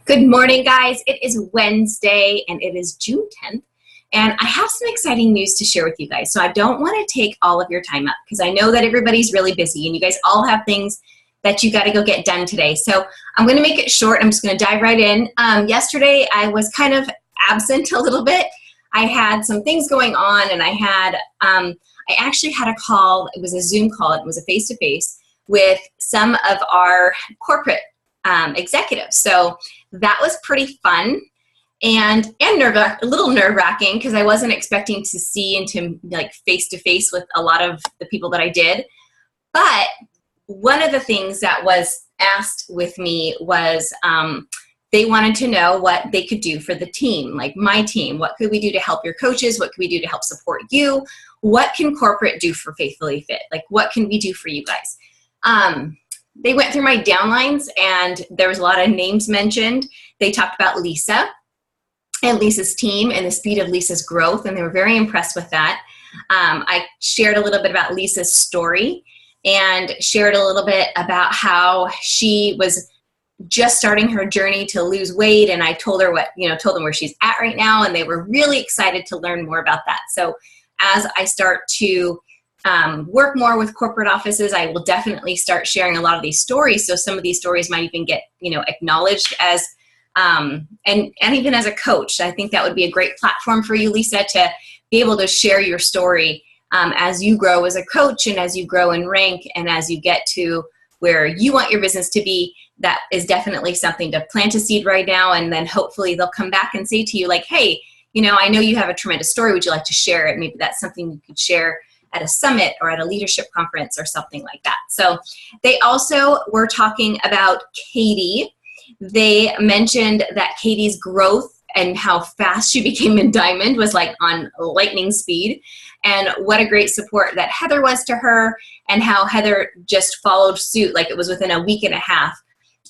Good morning, guys. It is Wednesday and it is June 10th. And I have some exciting news to share with you guys. So I don't want to take all of your time up because I know that everybody's really busy and you guys all have things that you got to go get done today. So I'm going to make it short. I'm just going to dive right in. Yesterday I was kind of absent a little bit. I had some things going on and I actually had a call. It was a Zoom call. It was a face-to-face with some of our corporate executives. So that was pretty fun and a little nerve-wracking because I wasn't expecting to see into like face-to-face with a lot of the people that I did. But one of the things that was asked with me was they wanted to know what they could do for the team, like my team. What could we do to help your coaches? What could we do to help support you? What can corporate do for Faithfully Fit? Like, what can we do for you guys? They went through my downlines and there was a lot of names mentioned. They talked about Lisa and Lisa's team and the speed of Lisa's growth, and they were very impressed with that. I shared a little bit about Lisa's story and shared a little bit about how she was just starting her journey to lose weight, and I told her told them where she's at right now, and they were really excited to learn more about that. So as I start to work more with corporate offices, I will definitely start sharing a lot of these stories. So some of these stories might even get, acknowledged as, and even as a coach. I think that would be a great platform for you, Lisa, to be able to share your story as you grow as a coach and as you grow in rank and as you get to where you want your business to be. That is definitely something to plant a seed right now. And then hopefully they'll come back and say to you like, hey, I know you have a tremendous story. Would you like to share it? Maybe that's something you could share at a summit or at a leadership conference or something like that. So they also were talking about Katie. They mentioned that Katie's growth and how fast she became a diamond was like on lightning speed, and what a great support that Heather was to her, and how Heather just followed suit like it was within a week and a half.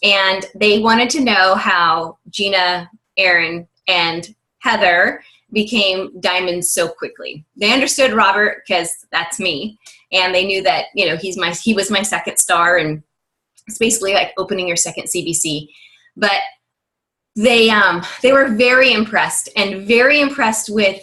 And they wanted to know how Jeanna, Erin, and Heather became diamonds so quickly. They understood Robert because that's me, and they knew that he was my second star, and it's basically like opening your second CBC. But they were very impressed with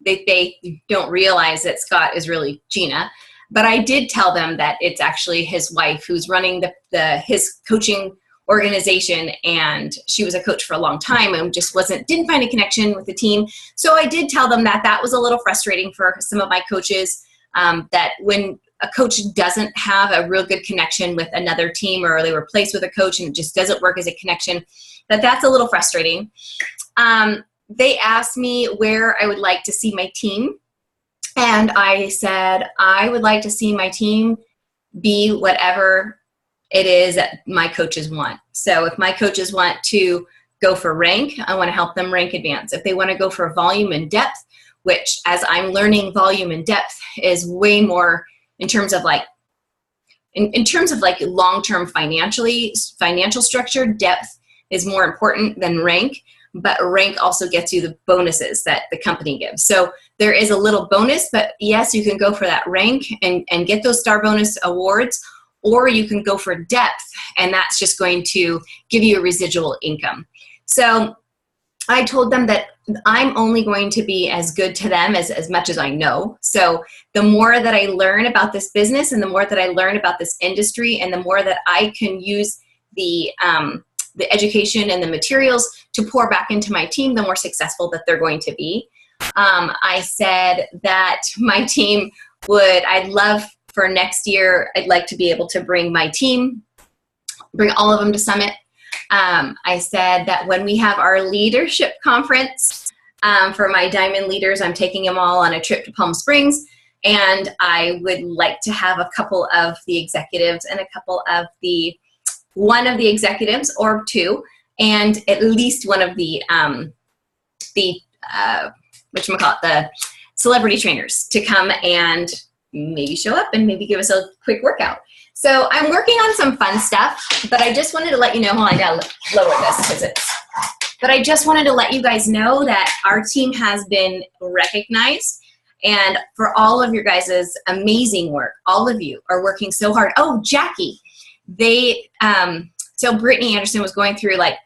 they don't realize that Scott is really Jeanna, but I did tell them that it's actually his wife who's running his coaching organization, and she was a coach for a long time and just didn't find a connection with the team. So I did tell them that was a little frustrating for some of my coaches, that when a coach doesn't have a real good connection with another team, or they were placed with a coach and it just doesn't work as a connection, that's a little frustrating. They asked me where I would like to see my team, and I said I would like to see my team be whatever it is that my coaches want. So if my coaches want to go for rank, I want to help them rank advance. If they want to go for volume and depth, which as I'm learning, volume and depth is way more in terms of like long-term financial structure, depth is more important than rank, but rank also gets you the bonuses that the company gives. So there is a little bonus, but yes, you can go for that rank and get those star bonus awards, or you can go for depth, and that's just going to give you a residual income. So I told them that I'm only going to be as good to them as much as I know. So the more that I learn about this business, and the more that I learn about this industry, and the more that I can use the education and the materials to pour back into my team, the more successful that they're going to be. I said that my team I'd love for next year, I'd like to be able to bring all of them to Summit. I said that when we have our leadership conference for my diamond leaders, I'm taking them all on a trip to Palm Springs, and I would like to have a couple of the executives and one of the executives or two, and at least one of the celebrity trainers to come and maybe show up and maybe give us a quick workout. So I'm working on some fun stuff, but I just wanted to let you know, I gotta lower this but I just wanted to let you guys know that our team has been recognized, and for all of your guys' amazing work. All of you are working so hard. Oh, Jackie, So Brittany Anderson was going through like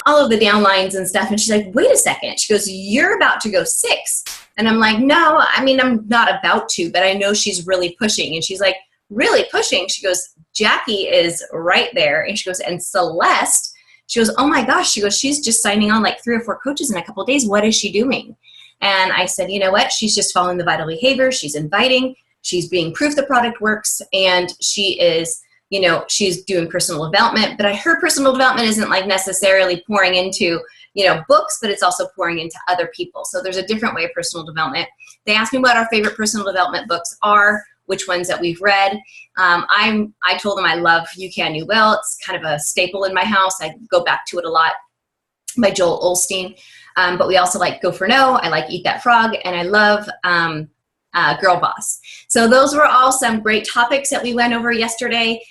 all of the downlines and stuff. And she's like, wait a second. She goes, you're about to go 6. And I'm like, no, I mean, I'm not about to, but I know she's really pushing. And she's like, really pushing? She goes, Jackie is right there. And she goes, and Celeste, she goes, oh my gosh. She goes, she's just signing on like 3 or 4 coaches in a couple of days. What is she doing? And I said, you know what? She's just following the vital behavior. She's inviting. She's being proof the product works. And she is, you know, she's doing personal development. But her personal development isn't like necessarily pouring into, you know, books, but it's also pouring into other people. So there's a different way of personal development. They asked me what our favorite personal development books are, which ones that we've read. I told them I love You Can, You Will. It's kind of a staple in my house. I go back to it a lot, by Joel Osteen. But we also like Go for No. I like Eat That Frog. And I love Girl Boss. So those were all some great topics that we went over yesterday.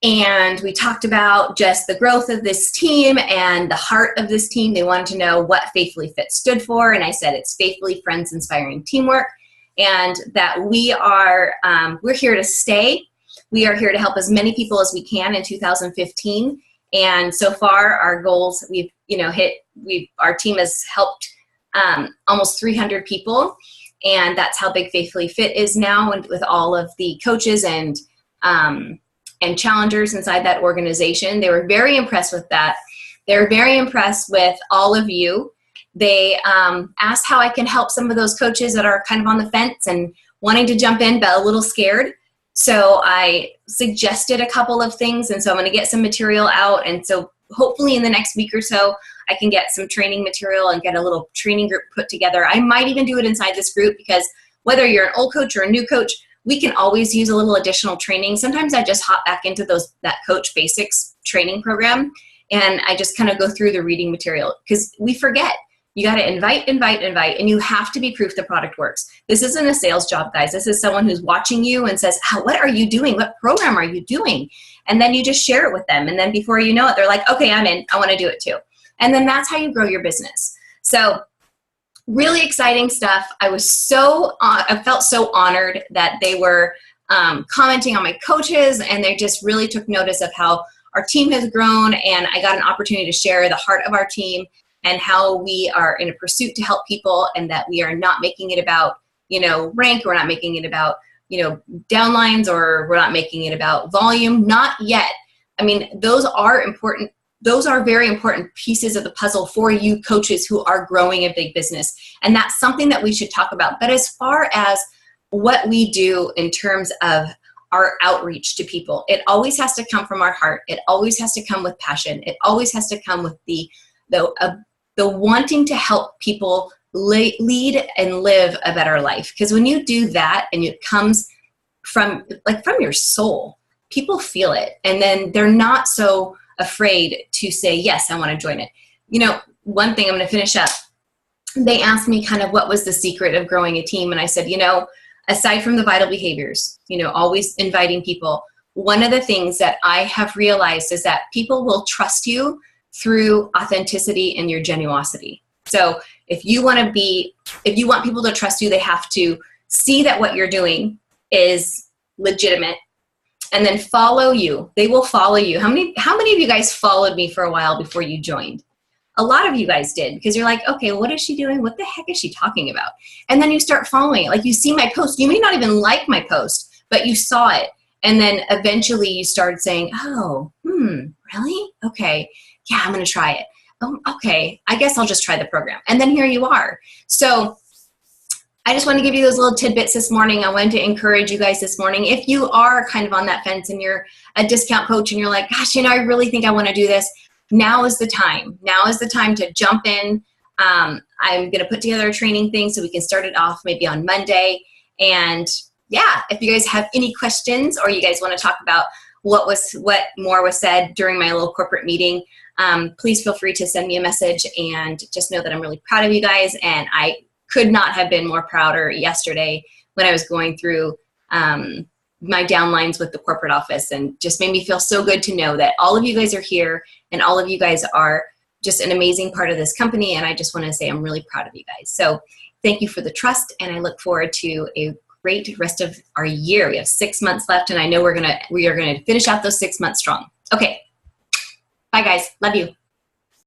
And we talked about just the growth of this team and the heart of this team. They wanted to know what Faithfully Fit stood for. And I said it's Faithfully Friends Inspiring Teamwork. And that we are, we're here to stay. We are here to help as many people as we can in 2015. And so far our goals, we've, you know, our team has helped almost 300 people. And that's how big Faithfully Fit is now, and with all of the coaches and challengers inside that organization. They were very impressed with that. They were very impressed with all of you. They asked how I can help some of those coaches that are kind of on the fence and wanting to jump in, but a little scared. So I suggested a couple of things, and so I'm going to get some material out. And so hopefully in the next week or so, I can get some training material and get a little training group put together. I might even do it inside this group, because whether you're an old coach or a new coach, we can always use a little additional training. Sometimes I just hop back into that Coach Basics training program, and I just kind of go through the reading material, because we forget. You got to invite, and you have to be proof the product works. This isn't a sales job, guys. This is someone who's watching you and says, what are you doing? What program are you doing? And then you just share it with them. And then before you know it, they're like, okay, I'm in. I want to do it too. And then that's how you grow your business. So really exciting stuff. I felt so honored that they were commenting on my coaches, and they just really took notice of how our team has grown. And I got an opportunity to share the heart of our team and how we are in a pursuit to help people, and that we are not making it about, you know, rank. We're not making it about, you know, downlines, or we're not making it about volume. Not yet. I mean, those are important. Those are very important pieces of the puzzle for you coaches who are growing a big business. And that's something that we should talk about. But as far as what we do in terms of our outreach to people, it always has to come from our heart. It always has to come with passion. It always has to come with the wanting to help people lead and live a better life. Because when you do that, and it comes from your soul, people feel it. And then they're not so afraid to say, yes, I want to join it. You know, one thing, I'm going to finish up. They asked me kind of what was the secret of growing a team. And I said, you know, aside from the vital behaviors, you know, always inviting people, one of the things that I have realized is that people will trust you through authenticity and your genuosity. So if you want people to trust you, they have to see that what you're doing is legitimate, and then follow you. They will follow you. How many of you guys followed me for a while before you joined? A lot of you guys did, because you're like, okay, what is she doing? What the heck is she talking about? And then you start following it. Like, you see my post. You may not even like my post, but you saw it. And then eventually you started saying, oh, really? Okay. Yeah, I'm going to try it. Oh, okay. I guess I'll just try the program. And then here you are. So I just want to give you those little tidbits this morning. I wanted to encourage you guys this morning. If you are kind of on that fence and you're a discount coach and you're like, gosh, you know, I really think I want to do this. Now is the time. Now is the time to jump in. I'm going to put together a training thing so we can start it off maybe on Monday. And yeah, if you guys have any questions, or you guys want to talk about what more was said during my little corporate meeting, please feel free to send me a message, and just know that I'm really proud of you guys. And I could not have been more prouder yesterday when I was going through my downlines with the corporate office, and just made me feel so good to know that all of you guys are here, and all of you guys are just an amazing part of this company. And I just want to say I'm really proud of you guys. So thank you for the trust, and I look forward to a great rest of our year. We have 6 months left, and I know we are going to finish out those 6 months strong. Okay, Bye, guys. Love you.